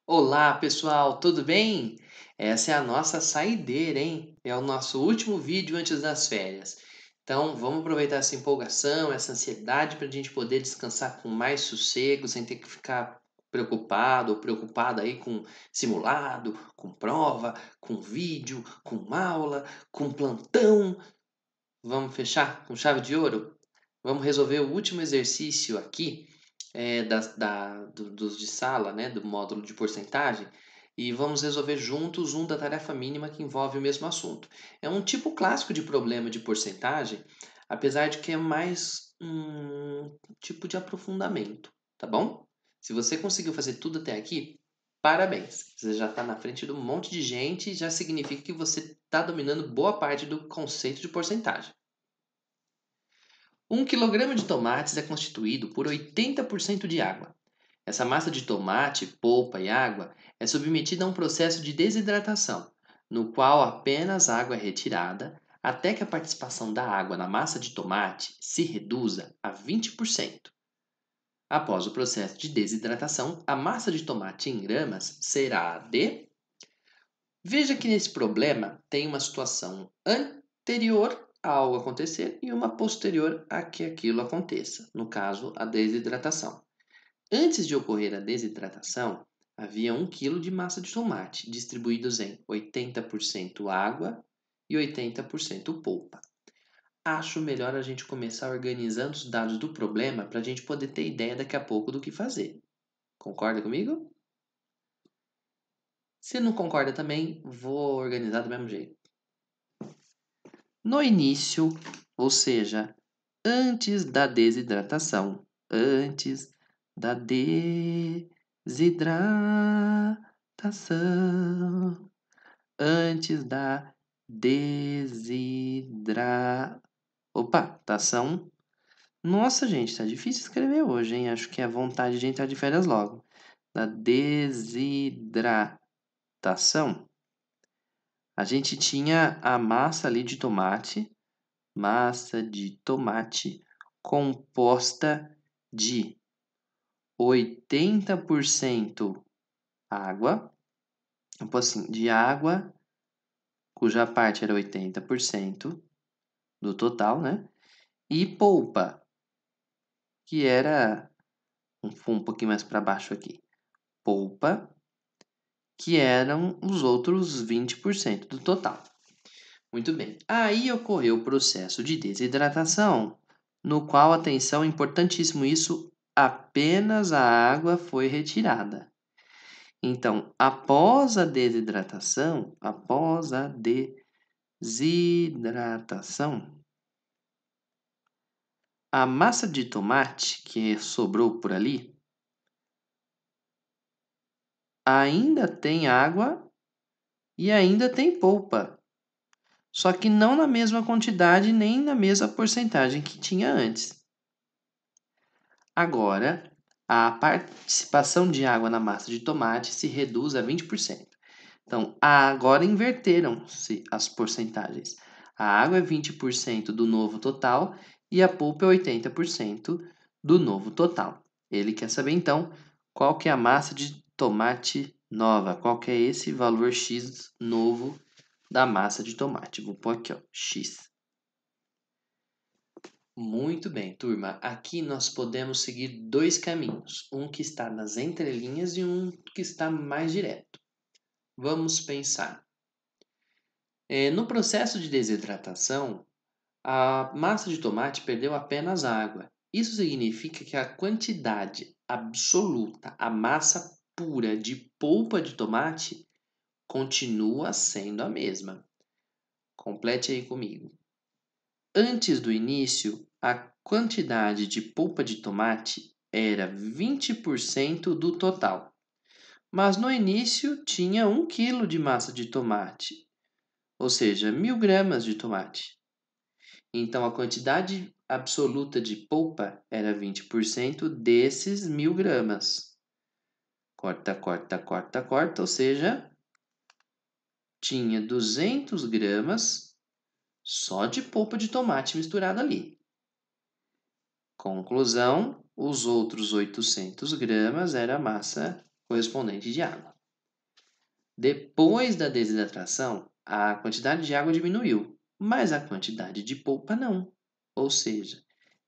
Olá, pessoal, tudo bem? Essa é a nossa saideira, hein? É o nosso último vídeo antes das férias. Então, vamos aproveitar essa empolgação, essa ansiedade para a gente poder descansar com mais sossego, sem ter que ficar preocupado ou preocupada aí com simulado, com prova, com vídeo, com aula, com plantão. Vamos fechar com chave de ouro? Vamos resolver o último exercício aqui dos de sala, né, do módulo de porcentagem, e vamos resolver juntos um da tarefa mínima que envolve o mesmo assunto. É um tipo clássico de problema de porcentagem, apesar de que é mais um tipo de aprofundamento, tá bom? Se você conseguiu fazer tudo até aqui, parabéns! Você já está na frente de um monte de gente e já significa que você está dominando boa parte do conceito de porcentagem. 1 quilograma de tomates é constituído por 80% de água. Essa massa de tomate, polpa e água é submetida a um processo de desidratação, no qual apenas água é retirada até que a participação da água na massa de tomate se reduza a 20%. Após o processo de desidratação, a massa de tomate em gramas será de. Veja que nesse problema tem uma situação anterior a algo acontecer e uma posterior a que aquilo aconteça, no caso, a desidratação. Antes de ocorrer a desidratação, havia 1 quilo de massa de tomate, distribuídos em 80% água e 80% polpa. Acho melhor a gente começar organizando os dados do problema para a gente poder ter ideia daqui a pouco do que fazer. Concorda comigo? Se não concorda também, vou organizar do mesmo jeito. No início, ou seja, antes da desidratação, antes da desidratação, antes da desidratação. Opa, tação. Nossa, gente, tá difícil escrever hoje, hein? Acho que é vontade de entrar de férias logo. Da desidratação, a gente tinha a massa ali de tomate, composta de 80% água, tipo assim, de água, cuja parte era 80% do total, né? E polpa, que era um pouquinho mais para baixo aqui. Polpa, que eram os outros 20% do total. Muito bem. Aí ocorreu o processo de desidratação, no qual, atenção, é importantíssimo isso, apenas a água foi retirada. Então, após a desidratação, a massa de tomate que sobrou por ali ainda tem água e ainda tem polpa. Só que não na mesma quantidade nem na mesma porcentagem que tinha antes. Agora, a participação de água na massa de tomate se reduz a 20%. Então, agora inverteram-se as porcentagens. A água é 20% do novo total e a polpa é 80% do novo total. Ele quer saber, então, qual que é a massa de tomate nova, qual que é esse valor X novo da massa de tomate. Vou pôr aqui, ó, X. Muito bem, turma. Aqui nós podemos seguir dois caminhos, um que está nas entrelinhas e um que está mais direto. Vamos pensar. No processo de desidratação, a massa de tomate perdeu apenas água. Isso significa que a quantidade absoluta, a massa pura de polpa de tomate, continua sendo a mesma. Complete aí comigo. Antes do início, a quantidade de polpa de tomate era 20% do total. Mas no início tinha 1 quilo de massa de tomate, ou seja, 1.000 gramas de tomate. Então a quantidade absoluta de polpa era 20% desses 1.000 gramas. Corta, corta, corta, corta, ou seja, tinha 200 gramas só de polpa de tomate misturada ali. Conclusão, os outros 800 gramas era a massa correspondente de água. Depois da desidratação, a quantidade de água diminuiu, mas a quantidade de polpa não. Ou seja,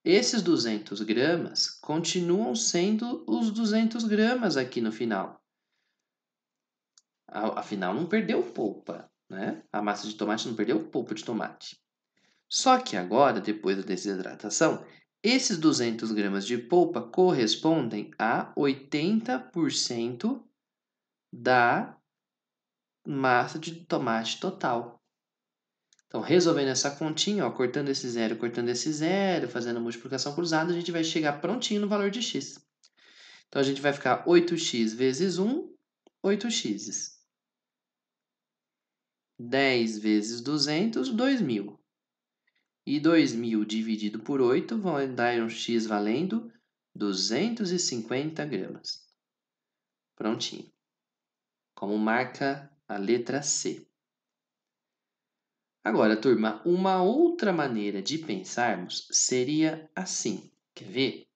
esses 200 gramas continuam sendo os 200 gramas aqui no final. Afinal, não perdeu polpa, né? A massa de tomate não perdeu polpa de tomate. Só que agora, depois da desidratação, esses 200 gramas de polpa correspondem a 80% da massa de tomate total. Então, resolvendo essa continha, ó, cortando esse zero, fazendo a multiplicação cruzada, a gente vai chegar prontinho no valor de x. Então, a gente vai ficar 8x vezes 1, 8x. 10 vezes 200, 2.000. E 2.000 dividido por 8 vai dar um x valendo 250 gramas. Prontinho. Como marca a letra C. Agora, turma, uma outra maneira de pensarmos seria assim. Quer ver?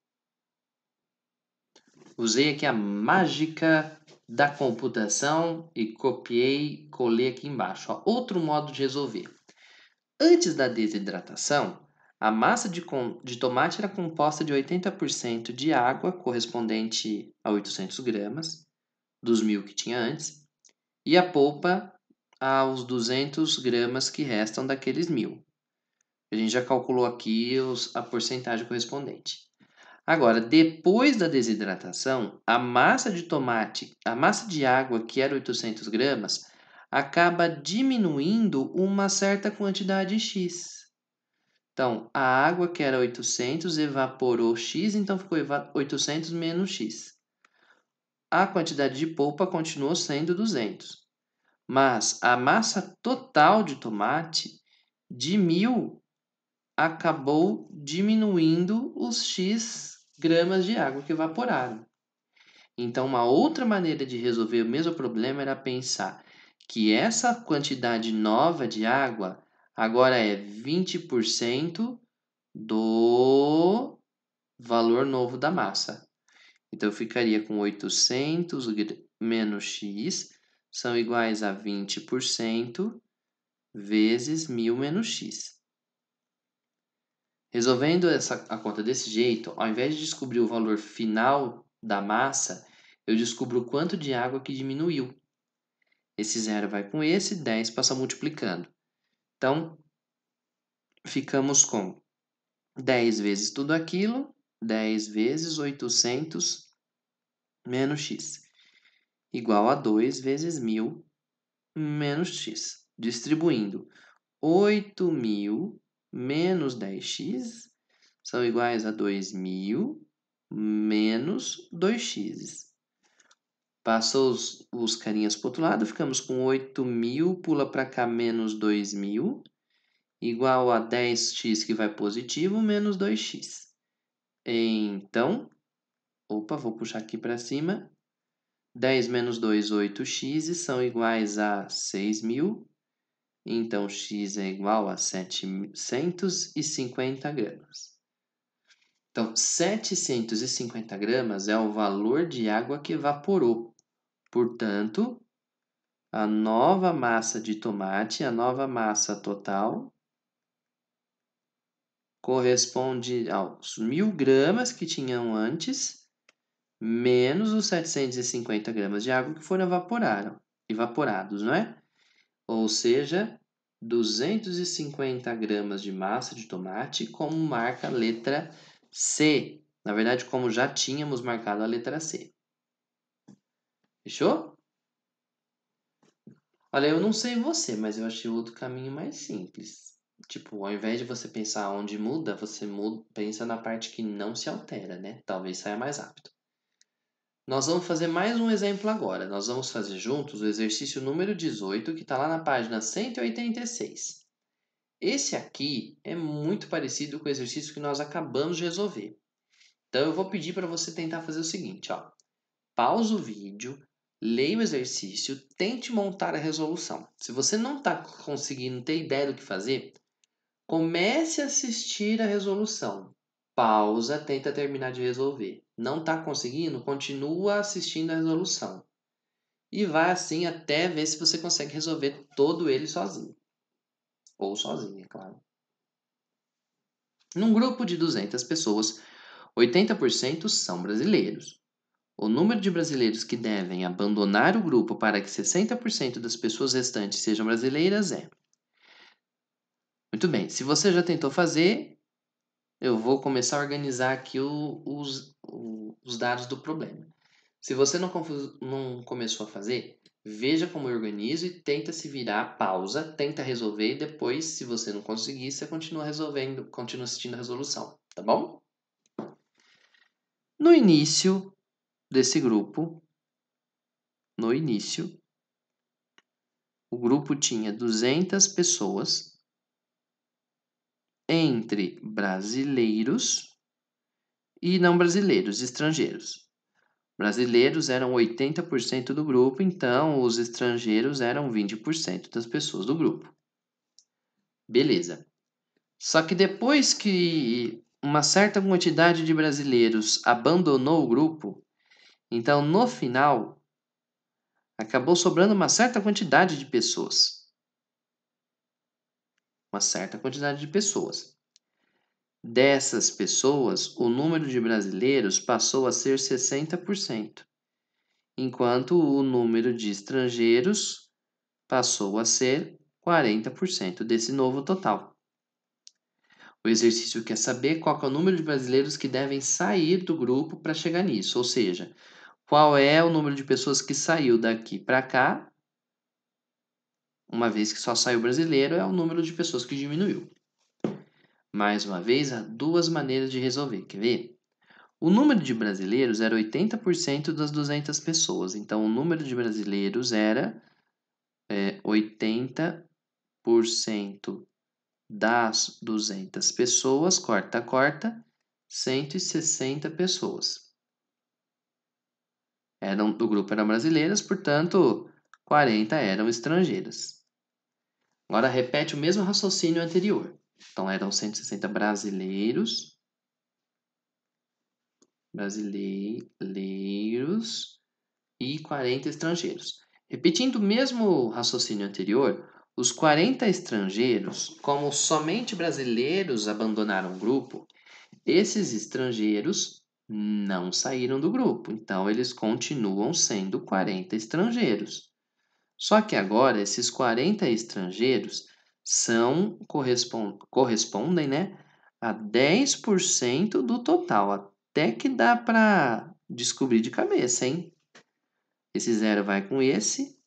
Usei aqui a mágica da computação e colei aqui embaixo. Ó, outro modo de resolver. Antes da desidratação, a massa de tomate era composta de 80% de água, correspondente a 800 gramas, dos 1.000 que tinha antes, e a polpa aos 200 gramas que restam daqueles 1.000. A gente já calculou aqui a porcentagem correspondente. Agora, depois da desidratação, a massa de água, que era 800 gramas, acaba diminuindo uma certa quantidade x. Então, a água que era 800 evaporou x, então ficou 800 menos x. A quantidade de polpa continuou sendo 200. Mas a massa total de tomate, de 1.000, acabou diminuindo os x gramas de água que evaporaram. Então, uma outra maneira de resolver o mesmo problema era pensar que essa quantidade nova de água agora é 20% do valor novo da massa. Então, eu ficaria com 800 menos x são iguais a 20% vezes 1.000 menos x. Resolvendo a conta desse jeito, ao invés de descobrir o valor final da massa, eu descubro o quanto de água que diminuiu. Esse zero vai com esse, 10 passa multiplicando. Então, ficamos com 10 vezes tudo aquilo, 10 vezes 800 menos x, igual a 2 vezes 1.000 menos x. Distribuindo 8.000 menos 10x são iguais a 2.000 menos 2x. Passou os carinhas para o outro lado, ficamos com 8.000, pula para cá, menos 2.000, igual a 10x que vai positivo, menos 2x. Então, vou puxar aqui para cima. 10 menos 2, 8x, são iguais a 6.000. Então, x é igual a 750 gramas. Então, 750 gramas é o valor de água que evaporou. Portanto, a nova massa de tomate, a nova massa total, corresponde aos 1.000 gramas que tinham antes, menos os 750 gramas de água que foram evaporados, não é? Ou seja, 250 gramas de massa de tomate, como marca a letra C. Na verdade, como já tínhamos marcado a letra C. Fechou? Olha, eu não sei você, mas eu achei outro caminho mais simples. Tipo, ao invés de você pensar onde muda, você pensa na parte que não se altera, né? Talvez saia mais rápido. Nós vamos fazer mais um exemplo agora. Nós vamos fazer juntos o exercício número 18, que está lá na página 186. Esse aqui é muito parecido com o exercício que nós acabamos de resolver. Então, eu vou pedir para você tentar fazer o seguinte, ó. Pausa o vídeo, leia o exercício, tente montar a resolução. Se você não está conseguindo ter ideia do que fazer, comece a assistir a resolução. Pausa, tenta terminar de resolver. Não está conseguindo? Continua assistindo a resolução. e vai assim até ver se você consegue resolver todo ele sozinho. Ou sozinho, é claro. Num grupo de 200 pessoas, 80% são brasileiros. O número de brasileiros que devem abandonar o grupo para que 60% das pessoas restantes sejam brasileiras é. Muito bem, se você já tentou fazer, eu vou começar a organizar aqui os dados do problema. Se você não começou a fazer, veja como eu organizo e tenta se virar, pausa, tenta resolver e depois, se você não conseguir, você continua resolvendo, continua assistindo a resolução, tá bom? No início desse grupo, o grupo tinha 200 pessoas entre brasileiros e não brasileiros, estrangeiros. Brasileiros eram 80% do grupo, então os estrangeiros eram 20% das pessoas do grupo. Beleza. Só que depois que uma certa quantidade de brasileiros abandonou o grupo, então no final acabou sobrando uma certa quantidade de pessoas. Uma certa quantidade de pessoas. Dessas pessoas, o número de brasileiros passou a ser 60%, enquanto o número de estrangeiros passou a ser 40% desse novo total. O exercício quer saber qual é o número de brasileiros que devem sair do grupo para chegar nisso, ou seja, qual é o número de pessoas que saiu daqui para cá, uma vez que só saiu brasileiro, é o número de pessoas que diminuiu. Mais uma vez, há duas maneiras de resolver, quer ver? O número de brasileiros era 80% das 200 pessoas, então o número de brasileiros era 80% das 200 pessoas, corta, 160 pessoas. Do grupo eram brasileiras, portanto, 40 eram estrangeiras. Agora repete o mesmo raciocínio anterior. Então eram 160 brasileiros e 40 estrangeiros. Repetindo o mesmo raciocínio anterior, os 40 estrangeiros, como somente brasileiros abandonaram o grupo, esses estrangeiros não saíram do grupo, então eles continuam sendo 40 estrangeiros. Só que agora esses 40 estrangeiros correspondem, né, a 10% do total. Até que dá para descobrir de cabeça, hein? Esse 0 vai com esse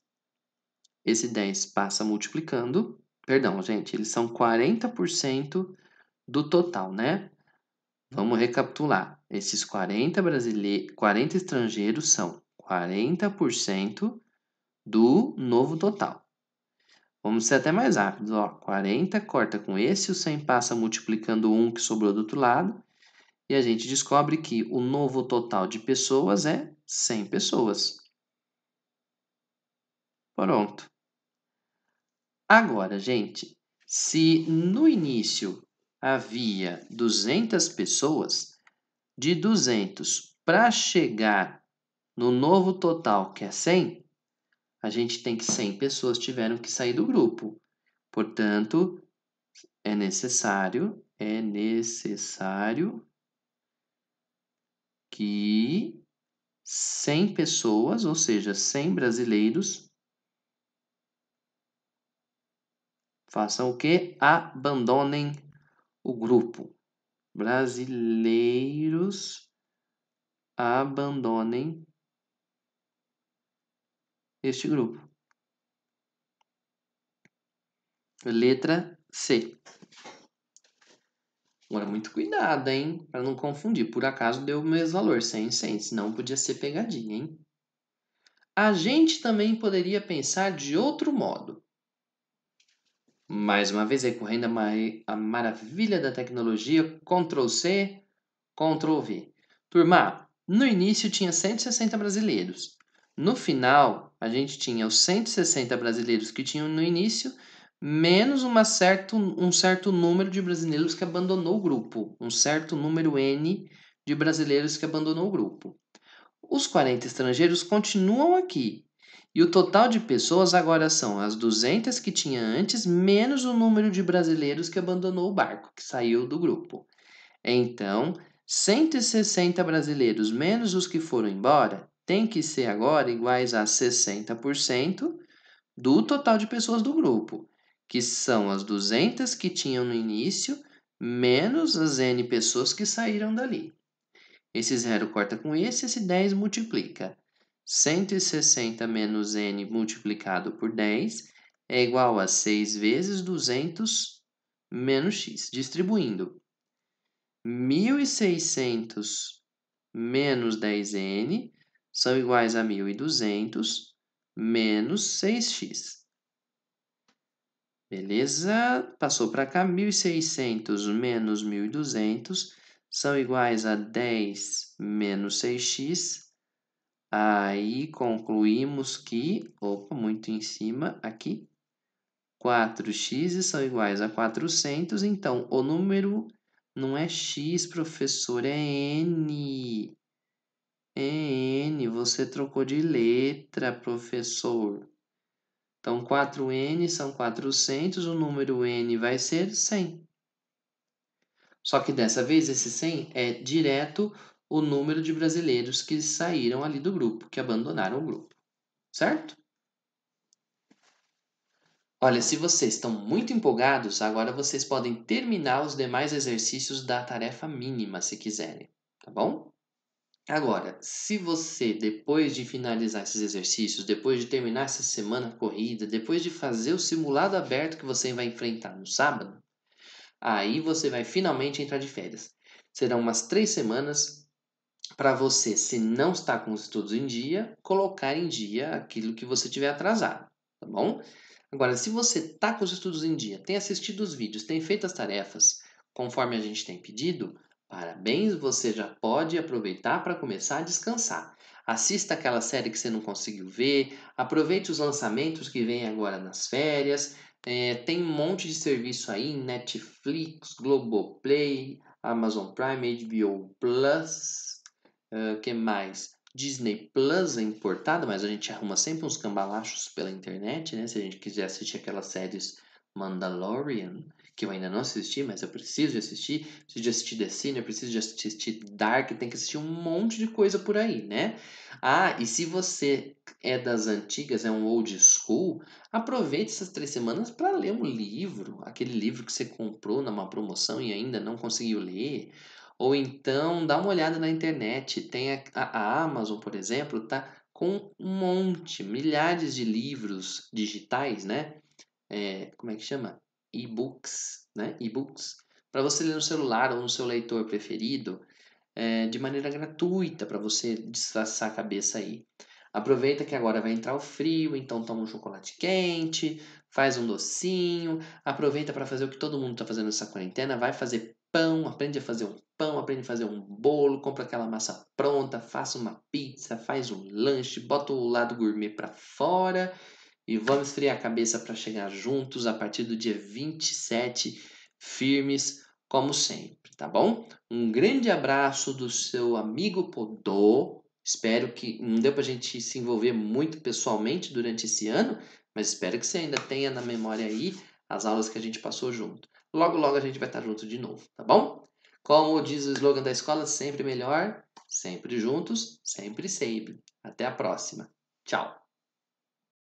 10 passa multiplicando. Perdão, gente, eles são 40% do total, né? Vamos recapitular. Esses 40 estrangeiros são 40% do novo total. Vamos ser até mais rápidos. Ó, 40 corta com esse, o 100 passa multiplicando o 1 que sobrou do outro lado. E a gente descobre que o novo total de pessoas é 100 pessoas. Pronto. Agora, gente, se no início havia 200 pessoas, de 200 para chegar no novo total, que é 100, a gente tem que 100 pessoas tiveram que sair do grupo. Portanto, é necessário que 100 pessoas, ou seja, 100 brasileiros, façam o quê? Abandonem o grupo. Brasileiros abandonem este grupo. Letra C. Agora, muito cuidado, hein? Para não confundir. Por acaso deu o mesmo valor, 100 e 100. Senão podia ser pegadinha, hein? A gente também poderia pensar de outro modo. Mais uma vez, recorrendo a maravilha da tecnologia, Ctrl+C, Ctrl+V. Turma, no início tinha 160 brasileiros. No final, a gente tinha os 160 brasileiros que tinham no início, menos um certo número de brasileiros que abandonou o grupo. Um certo número N de brasileiros que abandonou o grupo. Os 40 estrangeiros continuam aqui. E o total de pessoas agora são as 200 que tinha antes, menos o número de brasileiros que abandonou o barco, que saiu do grupo. Então, 160 brasileiros menos os que foram embora tem que ser agora iguais a 60% do total de pessoas do grupo, que são as 200 que tinham no início, menos as N pessoas que saíram dali. Esse zero corta com esse 10 multiplica. 160 menos N multiplicado por 10 é igual a 6 vezes 200 menos x. Distribuindo, 1.600 menos 10N são iguais a 1.200 menos 6x. Beleza? Passou para cá, 1.600 menos 1.200 são iguais a 10 menos 6x. Aí concluímos que, opa, muito em cima aqui, 4x são iguais a 400. Então, o número não é x, professor, é n. É n, você trocou de letra, professor. Então, 4n são 400, o número n vai ser 100. Só que dessa vez, esse 100 é direto o número de brasileiros que saíram ali do grupo, que abandonaram o grupo. Certo? Olha, se vocês estão muito empolgados, agora vocês podem terminar os demais exercícios da tarefa mínima, se quiserem. Tá bom? Agora, se você, depois de finalizar esses exercícios, depois de terminar essa semana corrida, depois de fazer o simulado aberto que você vai enfrentar no sábado, aí você vai finalmente entrar de férias. Serão umas 3 semanas para você, se não está com os estudos em dia, colocar em dia aquilo que você tiver atrasado, tá bom? Agora, se você está com os estudos em dia, tem assistido os vídeos, tem feito as tarefas conforme a gente tem pedido, parabéns, você já pode aproveitar para começar a descansar. Assista aquela série que você não conseguiu ver, aproveite os lançamentos que vêm agora nas férias. Tem um monte de serviço aí, Netflix, Globoplay, Amazon Prime, HBO Plus, que mais? Disney Plus é importada, mas a gente arruma sempre uns cambalachos pela internet, né? Se a gente quiser assistir aquelas séries Mandalorian, que eu ainda não assisti, mas eu preciso de assistir. Preciso de assistir The Sinner, preciso de assistir Dark, tem que assistir um monte de coisa por aí, né? Ah, e se você é das antigas, é um old school, aproveite essas 3 semanas para ler um livro, aquele livro que você comprou numa promoção e ainda não conseguiu ler. Ou então dá uma olhada na internet. Tem a Amazon, por exemplo, tá com um monte, milhares de livros digitais, né? Como é que chama? E-books, né? E-books. Para você ler no celular ou no seu leitor preferido, de maneira gratuita, para você descansar a cabeça aí. Aproveita que agora vai entrar o frio, então toma um chocolate quente, faz um docinho, aproveita para fazer o que todo mundo está fazendo nessa quarentena, vai fazer pão, aprende a fazer um pão, aprende a fazer um bolo, compra aquela massa pronta, faça uma pizza, faz um lanche, bota o lado gourmet para fora e vamos esfriar a cabeça para chegar juntos a partir do dia 27, firmes como sempre, tá bom? Um grande abraço do seu amigo Podô. Espero que não deu para a gente se envolver muito pessoalmente durante esse ano, mas espero que você ainda tenha na memória aí as aulas que a gente passou junto. Logo, logo a gente vai estar junto de novo, tá bom? Como diz o slogan da escola, sempre melhor, sempre juntos, sempre sempre. Até a próxima. Tchau!